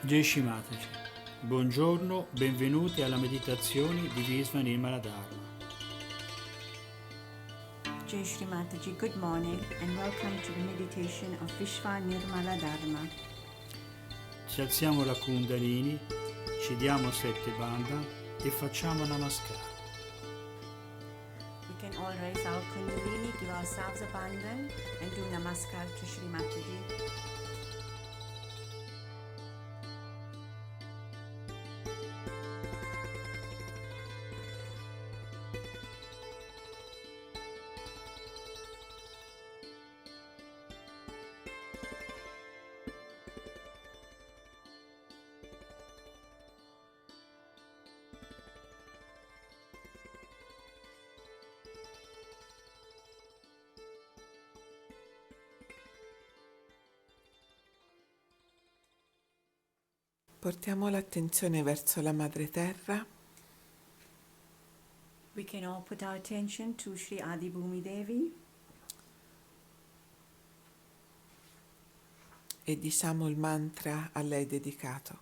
Jai Shri Mataji. Buongiorno, benvenuti alla meditazione di Vishwa Nirmala Dharma. Jai Shri Mataji, good morning and welcome to the meditation of Vishwa Nirmala Dharma. Ci alziamo la Kundalini, ci diamo 7 bandha e facciamo Namaskar. We can all raise our Kundalini, give ourselves a bandhan and do Namaskar to Shri Mataji. Portiamo l'attenzione verso la Madre Terra We can all put our attention to Shri Adi Bhumi Devi e diciamo il mantra a lei dedicato.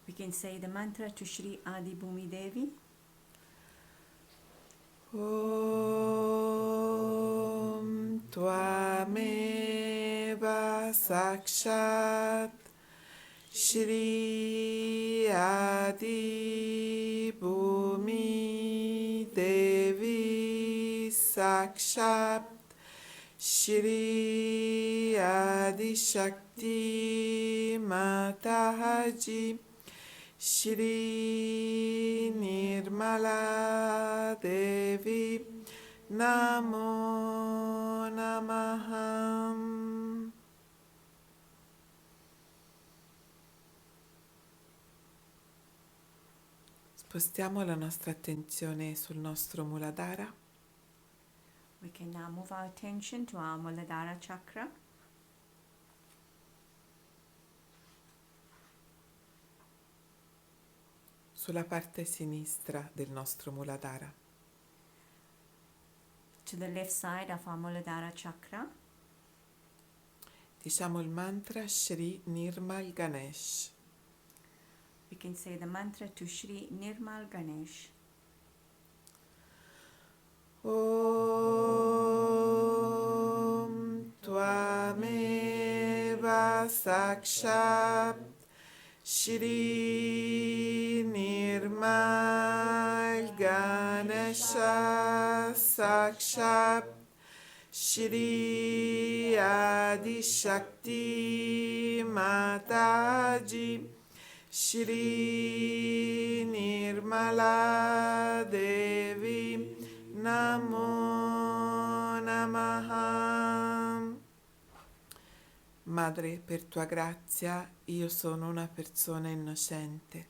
We can say the mantra to Shri Adi Bhumi Devi. Om Tvameva Sakshat Shri Adi Bhumi Devi Sakshat Shri Adi Shakti Mataji Shri Nirmala Devi Namo Namaha. Spostiamo la nostra attenzione sul nostro Muladhara. We can now move our attention to our Muladhara chakra. Sulla parte sinistra del nostro Muladhara. To the left side of our Muladhara chakra. Diciamo il mantra Shri Nirmal Ganesh. We can say the mantra to Shri Nirmal Ganesh. Om Tvameva Sakshat Shri Nirmal Ganesha Sakshat Shri Adi Shakti Mataji Shri Nirmala Devi Namo Namaha. Madre, per tua grazia io sono una persona innocente.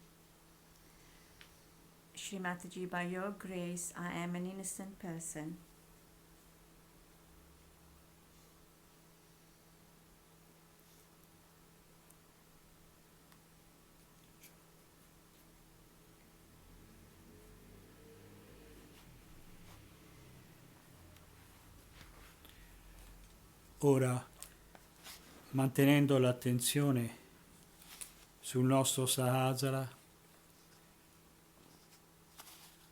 Shri Mataji, by your grace, I am an innocent person. Ora, mantenendo l'attenzione sul nostro Sahasrara,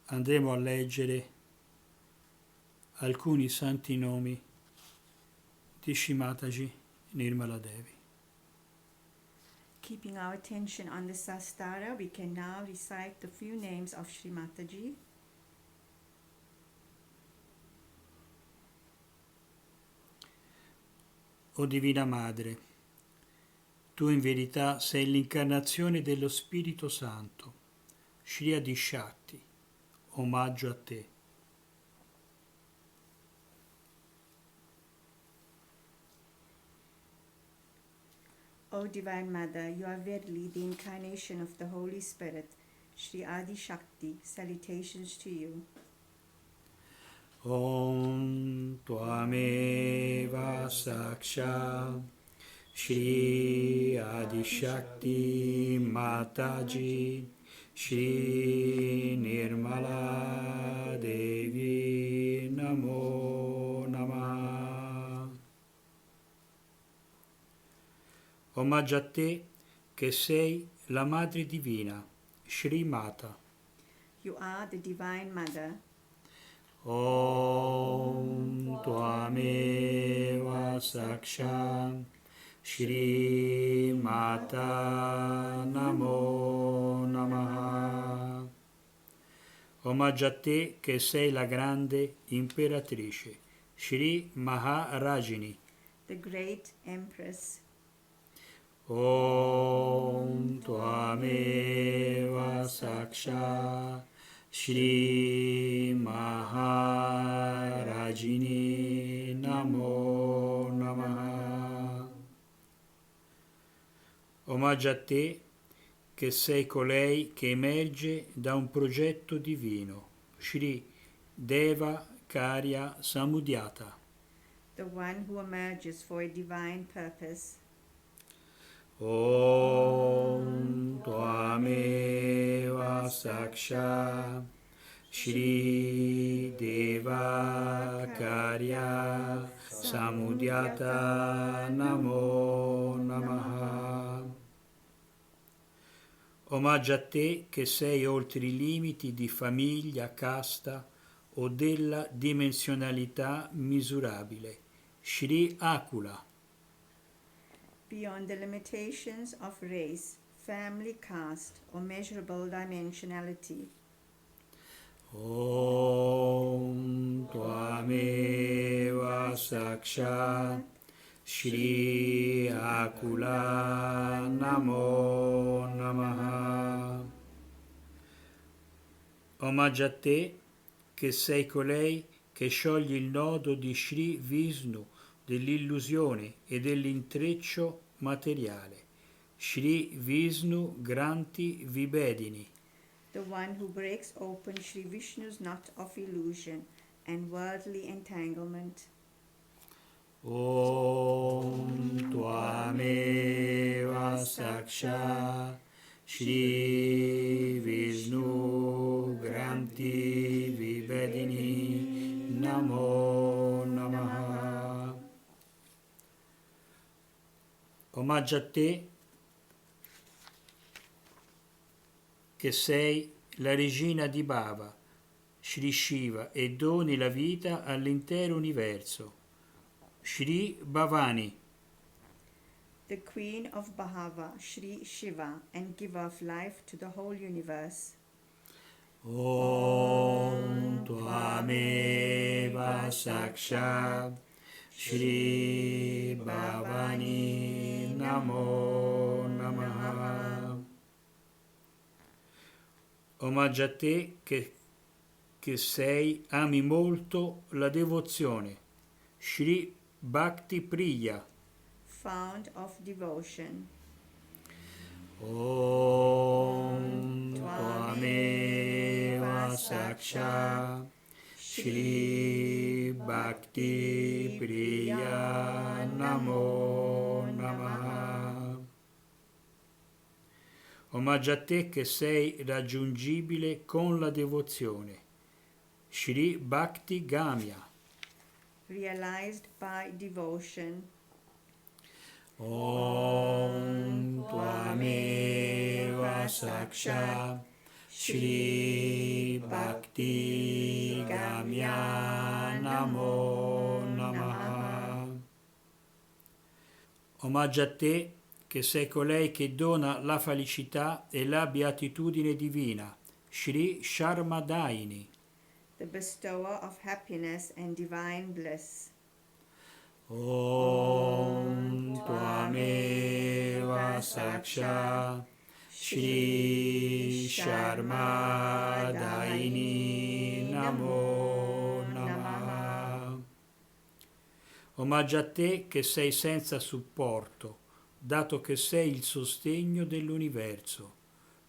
andremo a leggere alcuni santi nomi di Shri Mataji Nirmala Devi. Keeping our attention on the Sastara, we can now recite the few names of Shri Mataji. O Divina Madre, tu in verità sei l'incarnazione dello Spirito Santo, Shri Adi Shakti, omaggio a te. O Divine Mother, you are verily the incarnation of the Holy Spirit, Shri Adi Shakti, salutations to you. Om Tvameva Saksha Shri Adi Shakti Mataji Shri Nirmala Devi Namo Namaha. Omaggio a te che sei la Madre Divina, Shri Mata. You are the Divine Mother. Om Tvameva Sakshat Shri Mata Namo Namaha. Omaggio a te che sei la grande imperatrice, Shri Maharajini. The Great Empress. Om Tvameva Sakshat Shri Maharajini Namo Namaha. Omaggio a te che sei colei che emerge da un progetto divino, Shri Deva Karya Samudhyata. The one who emerges for a divine purpose. Om Tvameva Sakshat Shri Deva Karya Samudhyata Namo Namaha. Omaggio a te che sei oltre i limiti di famiglia, casta o della dimensionalità misurabile, Shri Akula. Beyond the limitations of race, family, caste, or measurable dimensionality. Om Tvameva Sakshat Shri Akula Namo Namaha. Omaggio a te che sei colei che scioglie il nodo di Shri Vishnu dell'illusione e dell'intreccio materiale, Shri Vishnu Granti Vibedini. The one who breaks open Sri Vishnu's knot of illusion and worldly entanglement. Om Tvameva Sakshat Shri Vishnu Granti Vibedini Namo Namaha. Omaggio a te che sei la regina di Bhava, Shri Shiva, e doni la vita all'intero universo, Shri Bhavani. The Queen of Bhava, Sri Shiva, and giver of life to the whole universe. Om Tvameva Sakshat Shri Bhavani Namo Namaha. Omaggio a te che sei, ami molto la devozione, Shri Bhakti Priya. Fount of devotion. Om Tvameva Sakshat Shri Bhakti Priya Namo Namaha. Omaggio a te che sei raggiungibile con la devozione, Shri Bhakti Gamya. Realized by devotion. Om Tvameva Sakshat Shri Bhakti Gamya Namo Namaha. Omaggio a te che sei colei che dona la felicità e la beatitudine divina, Shri Sharmadaini. The bestower of happiness and divine bliss. Om Tvameva Sakshat Shri Sharmadaini Namo Namaha. Omaggio a te che sei senza supporto, dato che sei il sostegno dell'universo,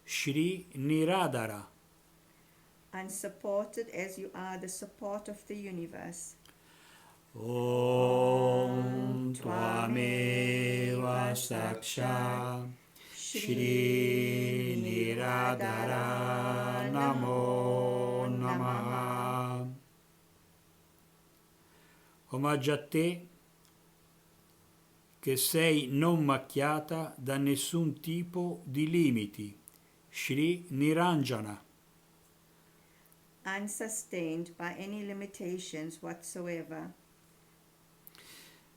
Shri Niradhara. Unsupported as you are the support of the universe. Om Tvameva Sakshat Shri Niradhara Namo Namaha. Omaggio a te che sei non macchiata da nessun tipo di limiti. Shri Niranjana. Unsustained by any limitations whatsoever.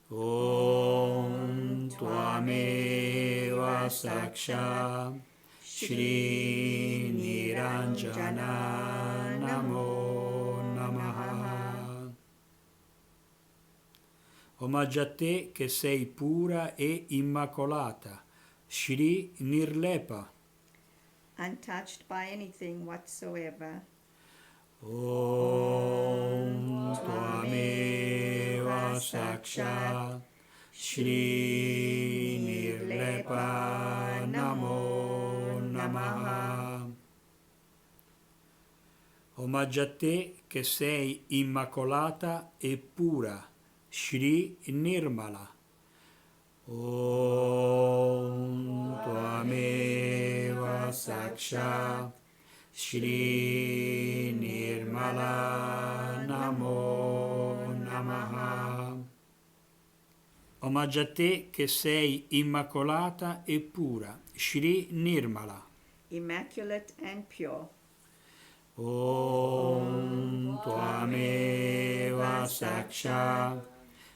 Om Tvameva Saksha Shri Niranjana Namo Namaha. Omaggio a te che sei pura e immacolata. Shri Nirlepa. Untouched by anything whatsoever. Om Tvameva Saksha Shri Nirlepa Namo Namaha. Omaggio a te che sei immacolata e pura. Shri Nirmala. Om Tvameva Saksha Shri Nirmala Namo Namaha. Omaggio a te che sei immacolata e pura. Shri Nirmala. Immaculate and pure. Om Tvameva Saksha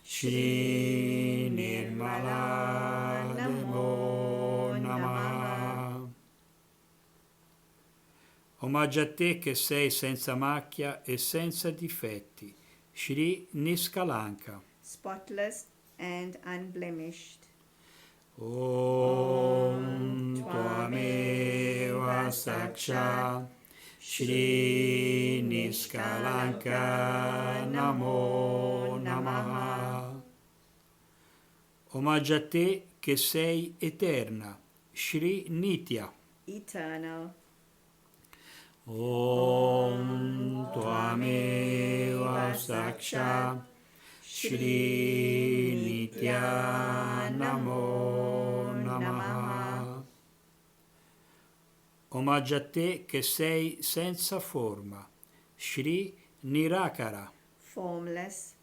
Shri Nirmala Namo Namaha. Omaggio a te che sei senza macchia e senza difetti. Shri Niskalanka. Spotless and unblemished. Om Tvameva Saksha Shri Niskalanka Namo Namaha. Omaggio a te che sei eterna. Shri Nitya. Eternal. Om Tvameva Saksha Shri Nitya Namo Namaha. Omaggio a te che sei senza forma. Shri Nirakara. Formless.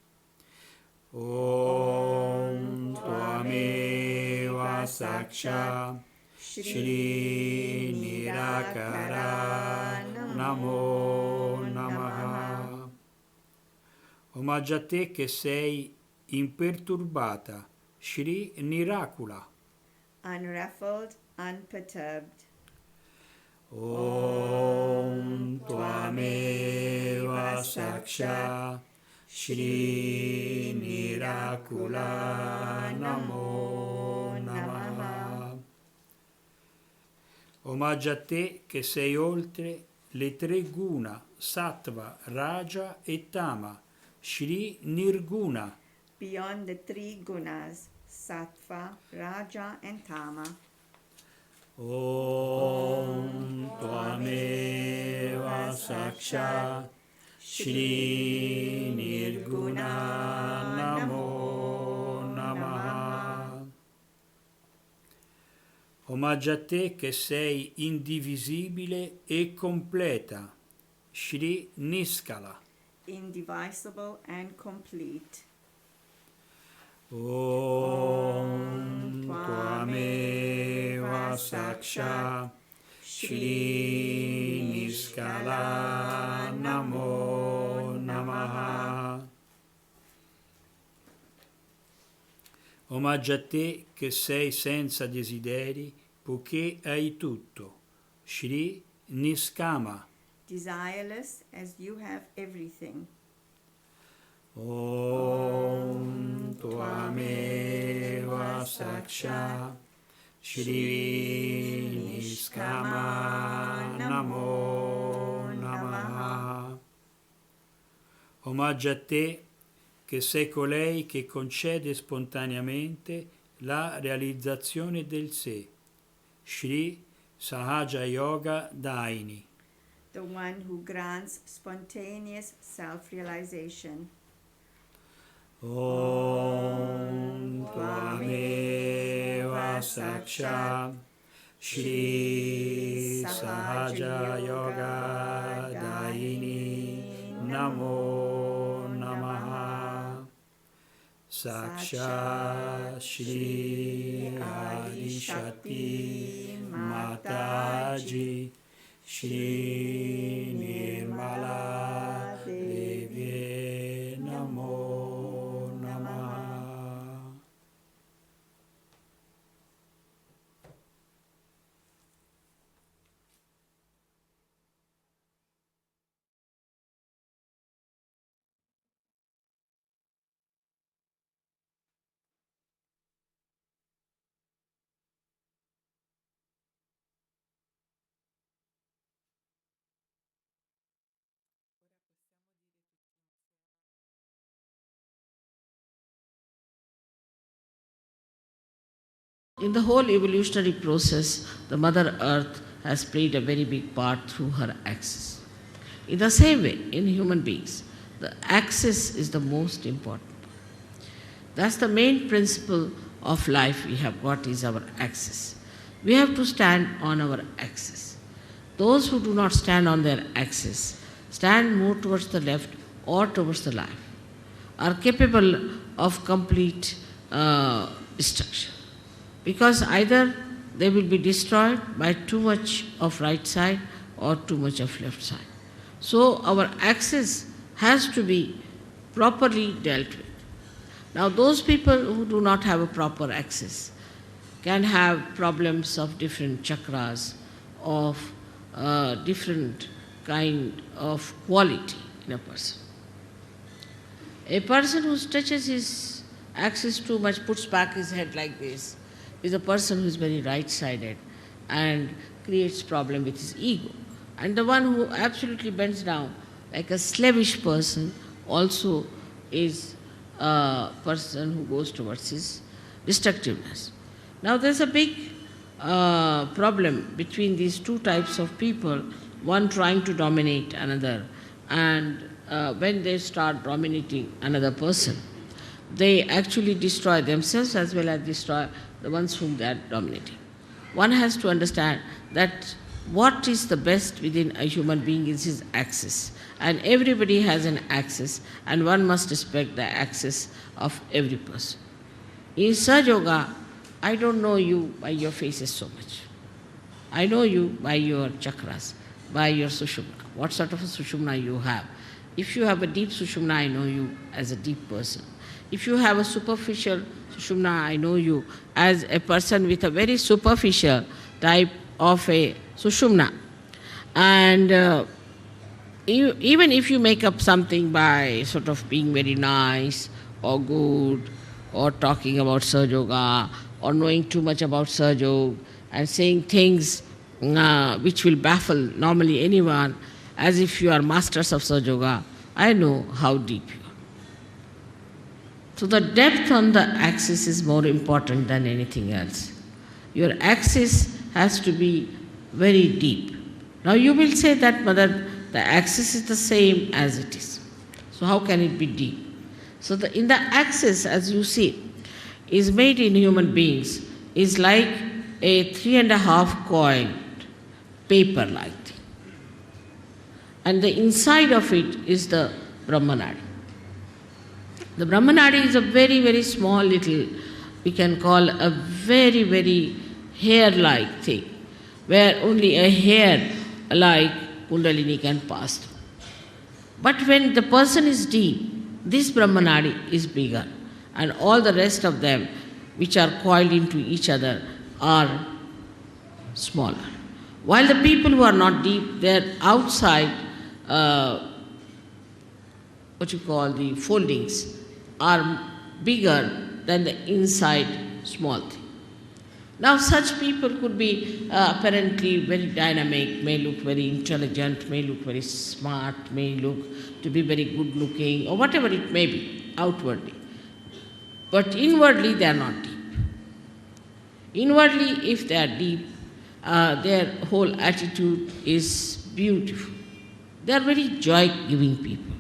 Om Tvameva Saksha Shri Nirakara Namo Namaha. Omaggio a te che sei imperturbata. Shri Nirakula. Unruffled, unperturbed. Om Tvameva Saksha Shri Nirakula Namo Namaha. Omaggio a te che sei oltre le tre guna, sattva, raja e tama. Shri Nirguna. Beyond the three gunas, sattva, raja and tama. Om Tvameva Saksha Shri Nirguna Namo Namaha. Omaggio a te che sei indivisibile e completa. Shri Niskala. Indivisible and complete. Om Tvameva Saksha Shri Niskala Namo Namaha. Omaggio a te che sei senza desideri, poiché hai tutto. Shri Niskama. Desireless as you have everything. Om Tvameva Saksha Shri Niskama Namo Namaha. Omaggio a te che sei colei che concede spontaneamente la realizzazione del sé. Shri Sahaja Yoga Daini. The one who grants spontaneous self-realization. Om Tvameva Saksha Shri Sahaja Yoga Daini Namo Namaha. Sakshat Shri Adi Shakti Mataji Shri Nirmala Devi Namo Namaha. In the whole evolutionary process, the Mother Earth has played a very big part through her axis. In the same way, in human beings, the axis is the most important. That's the main principle of life we have got is our axis. We have to stand on our axis. Those who do not stand on their axis, stand more towards the left or towards the right, are capable of complete destruction. Because either they will be destroyed by too much of right side or too much of left side. So our axis has to be properly dealt with. Now those people who do not have a proper axis can have problems of different chakras, of different kind of quality in a person. A person who stretches his axis too much, puts back his head like this, is a person who is very right-sided and creates problem with his ego. And the one who absolutely bends down, like a slavish person, also is a person who goes towards his destructiveness. Now there's a big problem between these two types of people, one trying to dominate another, and when they start dominating another person, they actually destroy themselves as well as destroy the ones whom they are dominating. One has to understand that what is the best within a human being is his axis. And everybody has an axis, and one must respect the axis of every person. In Sahaja Yoga, I don't know you by your faces so much. I know you by your chakras, by your sushumna, what sort of a sushumna you have. If you have a deep sushumna, I know you as a deep person. If you have a superficial sushumna, I know you as a person with a very superficial type of a sushumna. And even if you make up something by sort of being very nice or good or talking about Sahaja Yoga or knowing too much about Sahaja Yoga and saying things which will baffle normally anyone as if you are masters of Sahaja Yoga, I know how deep you are. So the depth on the axis is more important than anything else. Your axis has to be very deep. Now you will say that, Mother, the axis is the same as it is. So how can it be deep? So in the axis, as you see, is made in human beings, is like a 3.5 coiled paper-like thing. And the inside of it is the Brahmanadi. The Brahmanadi is a very, very small little, we can call a very, very hair-like thing, where only a hair like Kundalini can pass through. But when the person is deep, this Brahmanadi is bigger, and all the rest of them, which are coiled into each other, are smaller. While the people who are not deep, their outside, what you call the foldings, are bigger than the inside small thing. Now such people could be apparently very dynamic, may look very intelligent, may look very smart, may look to be very good looking, or whatever it may be, outwardly. But inwardly they are not deep. Inwardly, if they are deep, their whole attitude is beautiful. They are very joy-giving people.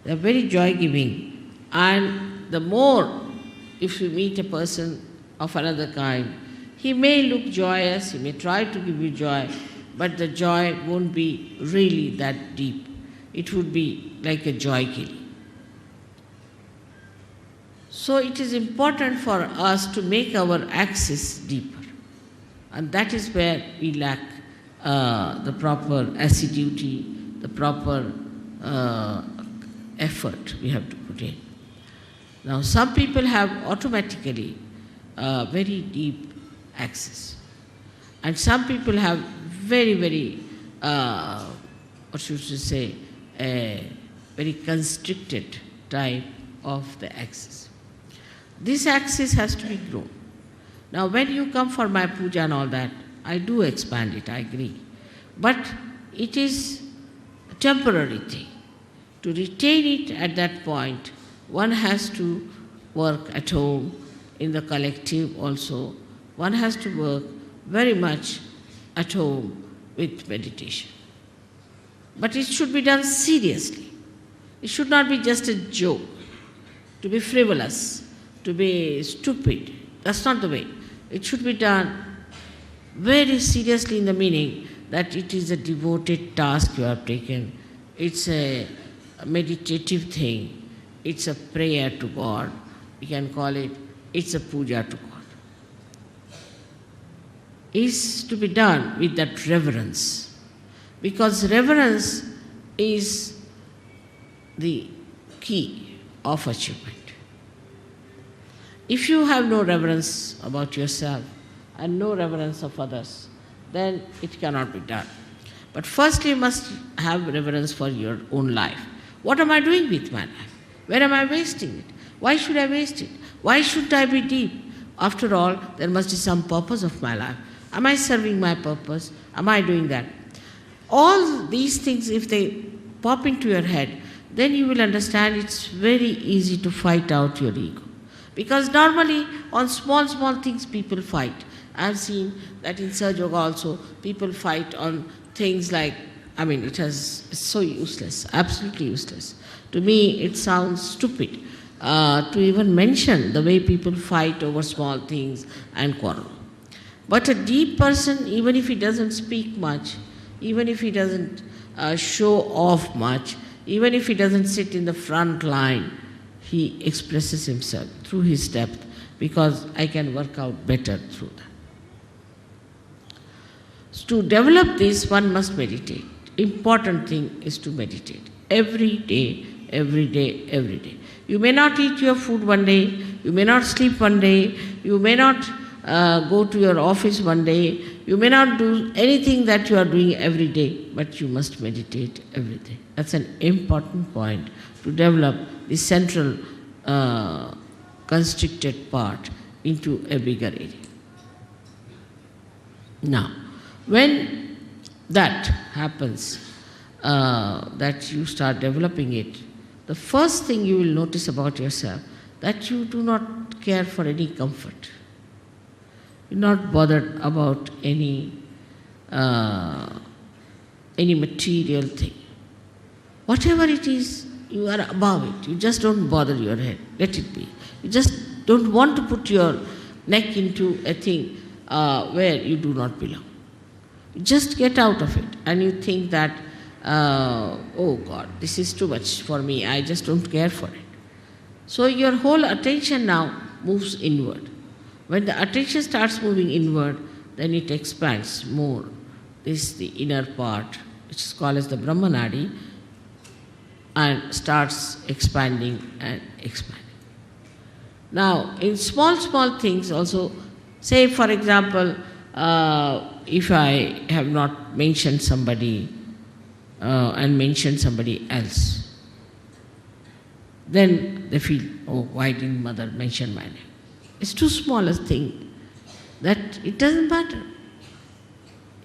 They are very joy-giving. And the more, if you meet a person of another kind, he may look joyous, he may try to give you joy, but the joy won't be really that deep. It would be like a joy killing. So it is important for us to make our axis deeper. And that is where we lack the proper assiduity, the proper effort we have to put in. Now some people have automatically very deep axis. And some people have very, very, what should we say, a very constricted type of the axis. This axis has to be grown. Now when you come for my puja and all that, I do expand it, I agree. But it is a temporary thing. To retain it at that point, one has to work at home, in the collective also. One has to work very much at home with meditation. But it should be done seriously. It should not be just a joke, to be frivolous, to be stupid. That's not the way. It should be done very seriously, in the meaning that it is a devoted task you have taken. It's a meditative thing. It's a prayer to God. We can call it, it's a puja to God. Is to be done with that reverence. Because reverence is the key of achievement. If you have no reverence about yourself and no reverence of others, then it cannot be done. But firstly, you must have reverence for your own life. What am I doing with my life? Where am I wasting it? Why should I waste it? Why should I be deep? After all, there must be some purpose of my life. Am I serving my purpose? Am I doing that? All these things, if they pop into your head, then you will understand it's very easy to fight out your ego. Because normally on small things people fight. I have seen that in Sahaja Yoga also, people fight on things like, it's so useless, absolutely useless. To me, it sounds stupid to even mention the way people fight over small things and quarrel. But a deep person, even if he doesn't speak much, even if he doesn't show off much, even if he doesn't sit in the front line, he expresses himself through his depth, because I can work out better through that. So to develop this, one must meditate. Important thing is to meditate. Every day, every day, every day. You may not eat your food one day, you may not sleep one day, you may not go to your office one day, you may not do anything that you are doing every day, but you must meditate every day. That's an important point to develop the central constricted part into a bigger area. Now, when that happens, that you start developing it, the first thing you will notice about yourself, that you do not care for any comfort. You're not bothered about any material thing. Whatever it is, you are above it. You just don't bother your head. Let it be. You just don't want to put your neck into a thing where you do not belong. You just get out of it and you think that, oh God, this is too much for me. I just don't care for it. So your whole attention now moves inward. When the attention starts moving inward, then it expands more. This is the inner part, which is called as the Brahmanadi, and starts expanding and expanding. Now, in small things also, say for example, if I have not mentioned somebody and mentioned somebody else, then they feel, oh, why didn't mother mention my name? It's too small a thing that it doesn't matter.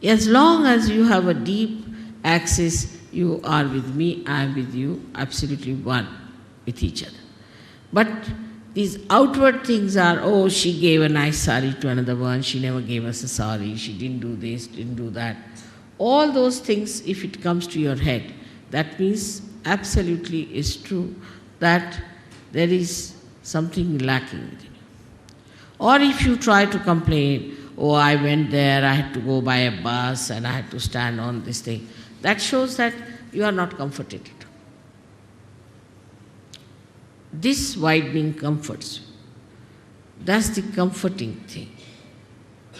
As long as you have a deep axis, you are with me, I am with you, absolutely one with each other. But these outward things are, oh, she gave a nice sari to another one, she never gave us a sari, she didn't do this, didn't do that. All those things, if it comes to your head, that means absolutely is true that there is something lacking within you. Or if you try to complain, oh, I went there, I had to go by a bus and I had to stand on this thing, that shows that you are not comforted. this widening comforts you. That's the comforting thing.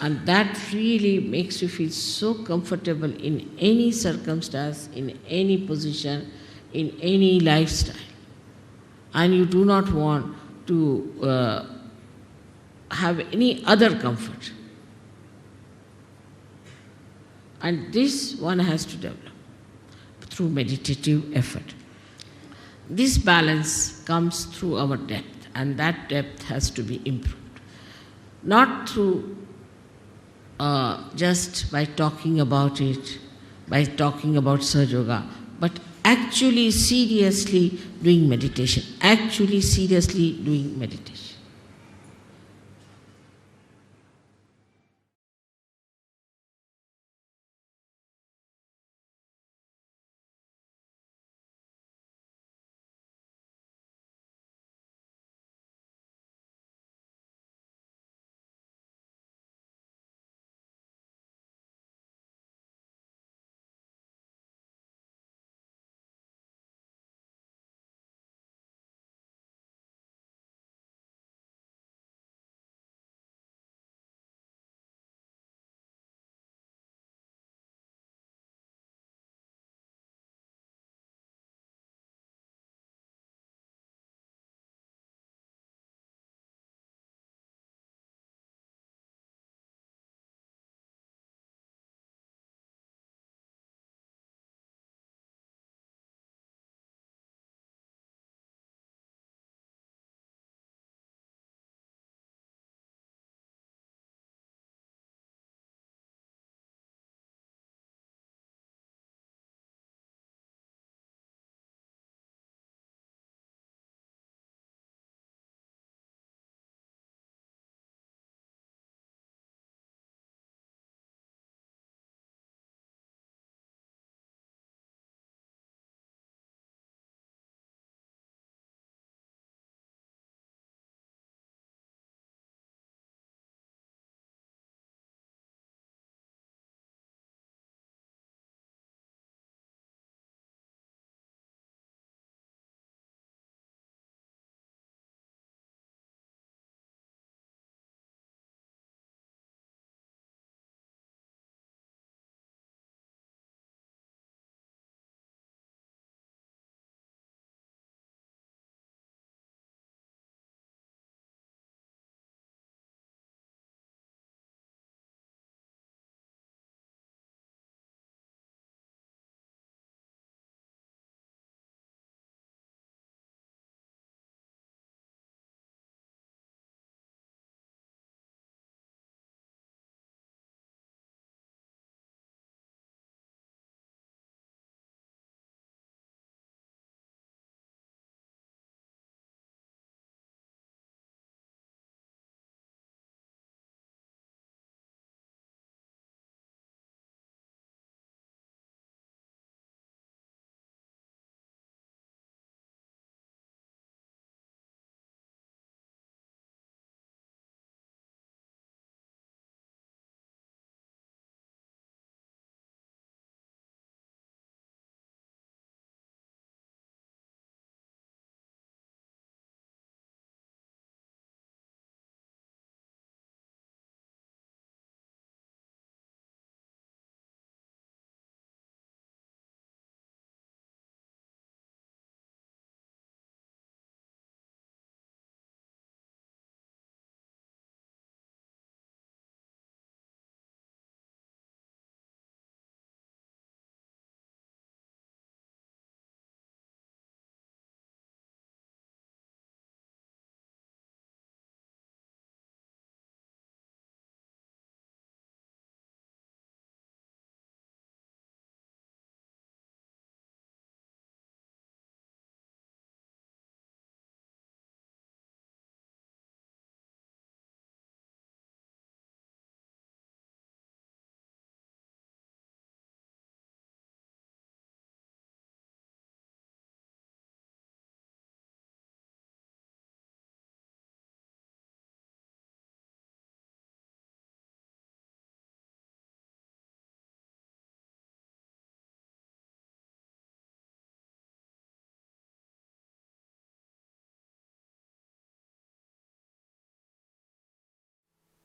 And that really makes you feel so comfortable in any circumstance, in any position, in any lifestyle. And you do not want to have any other comfort. And this one has to develop through meditative effort. This balance comes through our depth, and that depth has to be improved. Not through just by talking about it, by talking about Sahaja Yoga, but actually seriously doing meditation, actually seriously doing meditation.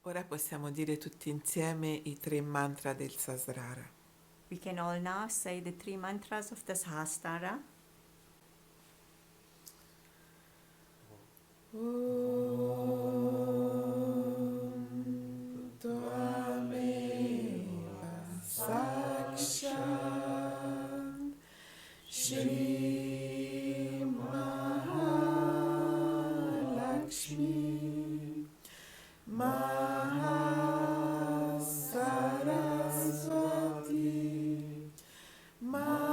Ora possiamo dire tutti insieme i 3 mantra del Sahasrara. We can all now say the 3 mantras of the Sahasrara. Om Tvameva Sakshat Shri Mahalakshmi Mahasaraswati Mahakali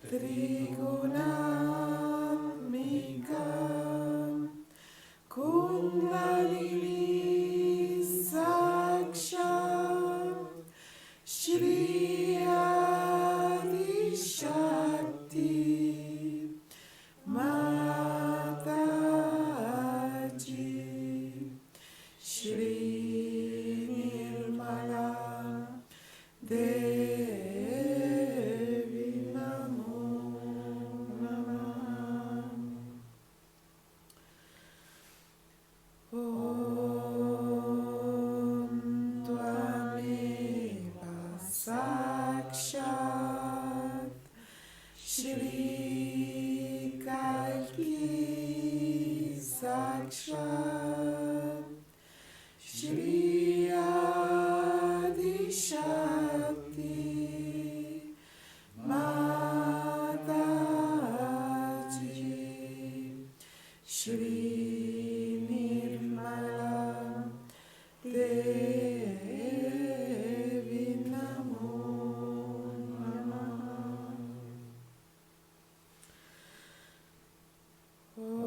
Trigunatmika Kundalini Sakshat Shri Adi Shakti Mataji Shri Nirmala Devi Namo Namah. Om Tvameva Sakshat Shri Kalki Sakshat Shri Adi Shakti Mataji Shri Nirmala Devi Namo Namah. Om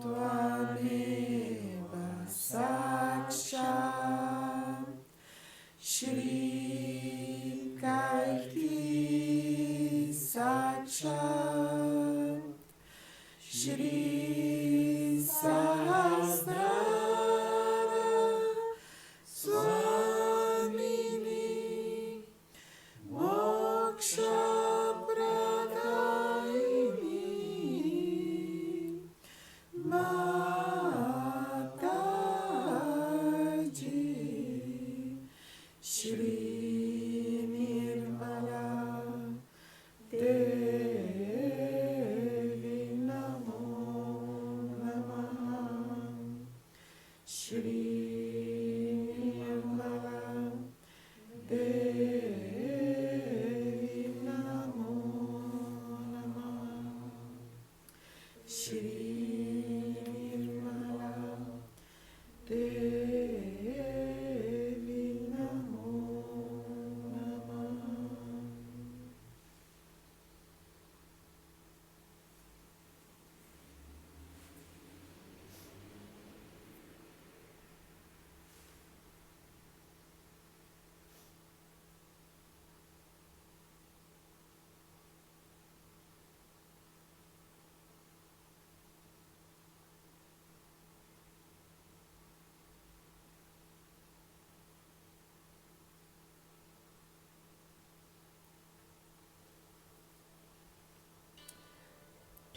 Tvameva Sakshat Shri Kalki Sakshat Shri Sahasrara Swamini Moksha Pradaini Mataji Shri Nirmala Devi Namo Namah. Shri Nirmala Devi Namo Namah. Shri Nirmala Devi Namo Namah.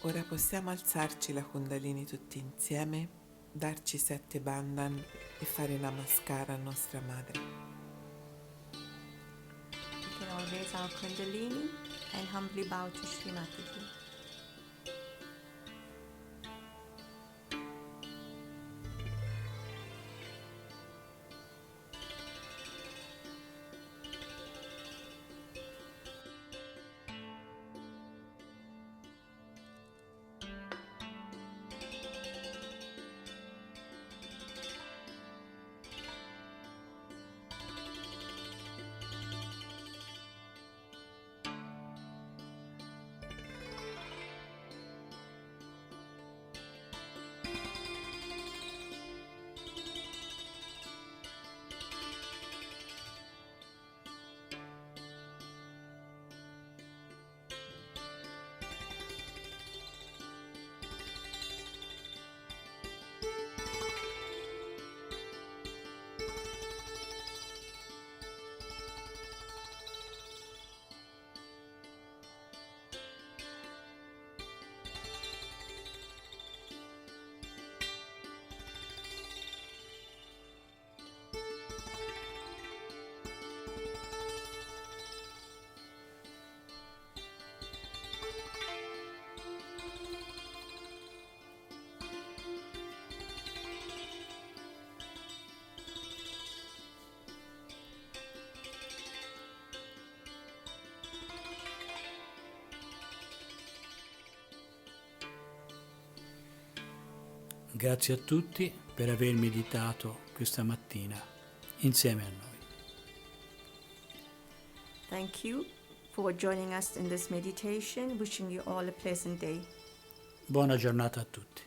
Ora possiamo alzarci la Kundalini tutti insieme, darci 7 bandhan e fare namaskara a nostra madre. We can all raise our Kundalini and humbly bow to Shri Mataji. Grazie a tutti per aver meditato questa mattina insieme a noi. Thank you for joining us in this meditation. Wishing you all a pleasant day. Buona giornata a tutti.